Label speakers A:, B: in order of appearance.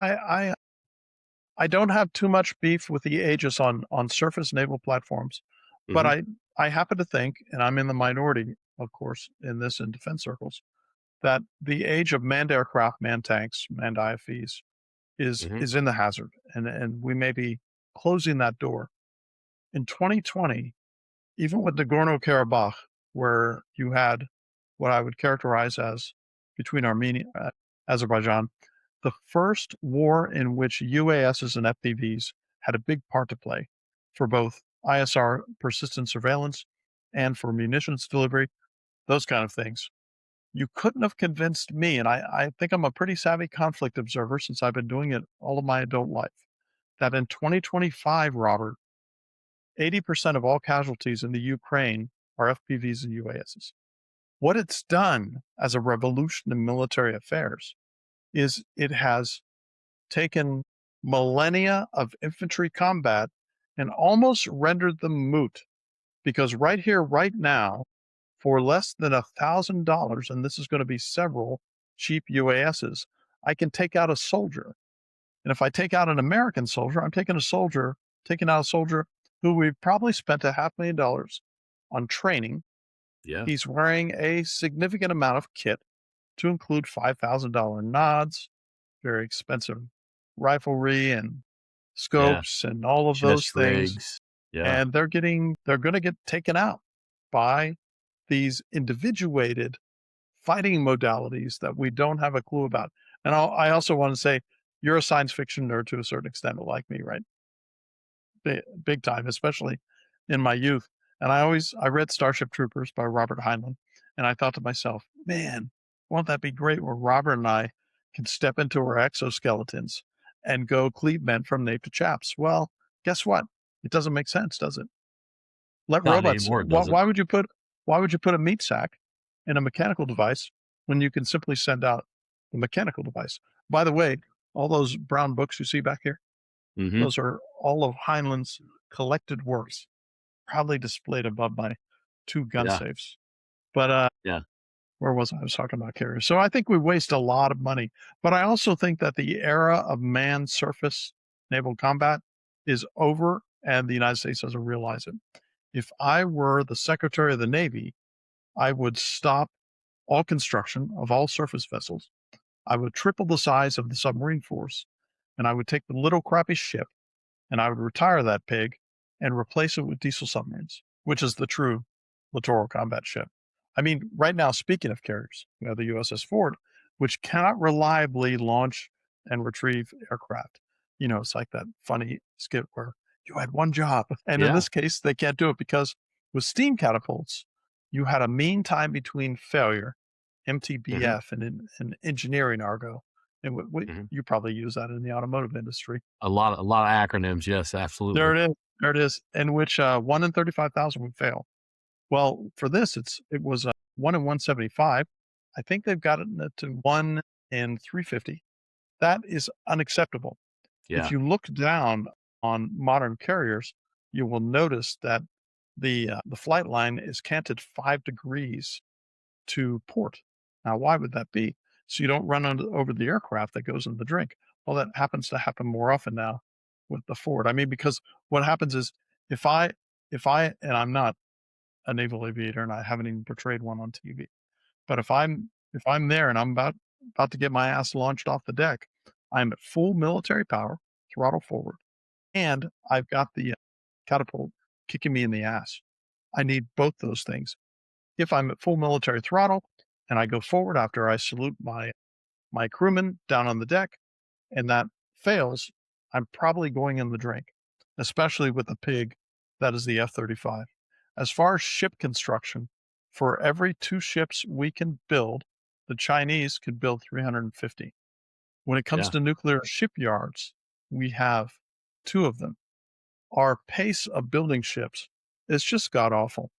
A: I, I I don't have too much beef with the Aegis on surface naval platforms, but
B: Hmm.
A: I happen to think, and I'm in the minority, of course, in this in defense circles, that the age of manned aircraft, manned tanks, manned IFVs
B: Hmm.
A: is in the hazard, and we may be closing that door. In 2020, even with Nagorno-Karabakh, where you had what I would characterize as between Armenia Azerbaijan, the first war in which UASs and FPVs had a big part to play for both ISR persistent surveillance and for munitions delivery, those kind of things. You couldn't have convinced me, and I think I'm a pretty savvy conflict observer since I've been doing it all of my adult life, that in 2025, Robert, 80% of all casualties in the Ukraine are FPVs and UASs. What it's done as a revolution in military affairs is it has taken millennia of infantry combat and almost rendered them moot. Because right here, right now, for less than $1,000, and this is going to be several cheap UASs, I can take out a soldier. And if I take out an American soldier, I'm taking out a soldier who we've probably spent $500,000 on training.
B: Yeah.
A: He's wearing a significant amount of kit to include $5,000 nods, very expensive riflery and
B: Yeah.
A: scopes and all of those
B: Chest
A: things.
B: rigs. Yeah.
A: And they're going to get taken out by these individuated fighting modalities that we don't have a clue about. And I also want to say, you're a science fiction nerd to a certain extent, like me, right? Big time, especially in my youth. And I read Starship Troopers by Robert Heinlein, and I thought to myself, man, won't that be great where Robert and I can step into our exoskeletons and go cleave men from nape to chaps? Well, guess what? It doesn't make sense, does it? Let
B: Not
A: robots.
B: anymore, does it?
A: Why would you put a meat sack in a mechanical device when you can simply send out the mechanical device? By the way, all those brown books you see back here,
B: Hmm.
A: those are all of Heinlein's collected works, proudly displayed above my two gun
B: Yeah.
A: safes. But
B: Yeah.
A: where was I? I was talking about carriers. So I think we waste a lot of money. But I also think that the era of manned surface naval combat is over, and the United States doesn't realize it. If I were the Secretary of the Navy, I would stop all construction of all surface vessels. I would triple the size of the submarine force, and I would take the little crappy ship and I would retire that pig and replace it with diesel submarines, which is the true littoral combat ship. I mean, right now, speaking of carriers, we have the USS Ford, which cannot reliably launch and retrieve aircraft. You know, it's like that funny skit where you had one job. And in
B: Yeah.
A: this case, they can't do it because with steam catapults, you had a mean time between failure,
B: Hmm.
A: MTBF, and engineering argo. And
B: Hmm.
A: you probably use that in the automotive industry.
B: A lot of acronyms. Yes,
A: There
B: absolutely.
A: it is. There it is. In which 1 in 35,000 would fail. Well, for this, it was 1 in 175. I think they've gotten it to 1 in 350. That is unacceptable. If
B: Yeah.
A: you look down on modern carriers, you will notice that the flight line is canted 5 degrees to port. Now, why would that be? So you don't run over the aircraft that goes in the drink. Well, that happens to happen more often now with the Ford. I mean, because what happens is if I and I'm not a naval aviator and I haven't even portrayed one on TV, but if I'm there and I'm about to get my ass launched off the deck, I'm at full military power, throttle forward, and I've got the catapult kicking me in the ass. I need both those things. If I'm at full military throttle and I go forward after I salute my crewman down on the deck and that fails, I'm probably going in the drink, especially with the pig that is the F-35. As far as ship construction, for every 2 ships we can build, the Chinese could build 350. When it comes
B: Yeah.
A: to nuclear shipyards, we have 2 of them. Our pace of building ships is just god awful.